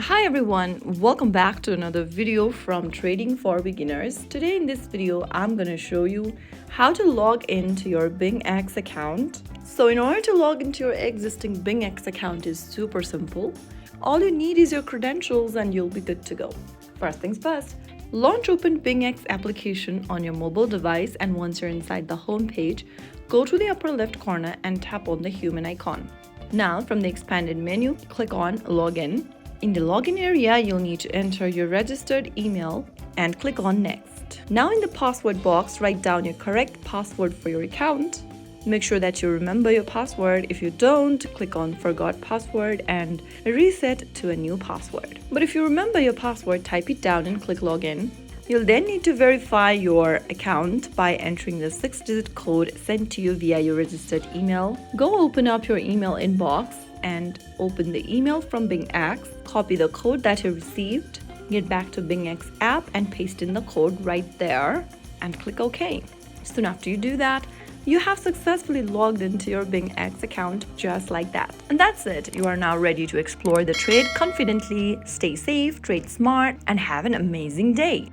Hi everyone, welcome back to another video from Trading for Beginners. Today in this video, I'm going to show you how to log into your BingX account. So in order to log into your existing BingX account is super simple. All you need is your credentials and you'll be good to go. First things first, launch open BingX application on your mobile device, and once you're inside the home page, go to the upper left corner and tap on the human icon. Now from the expanded menu, click on Login. In the login area, you'll need to enter your registered email and click on Next. Now in the password box, write down your correct password for your account. Make sure that you remember your password. If you don't, click on Forgot Password and reset to a new password. But if you remember your password, type it down and click Login. You'll then need to verify your account by entering the 6-digit code sent to you via your registered email. Go open up your email inbox and open the email from BingX. Copy the code that you received, get back to BingX app and paste in the code right there and click OK. Soon after you do that, you have successfully logged into your BingX account just like that. And that's it. You are now ready to explore the trade confidently, stay safe, trade smart, and have an amazing day.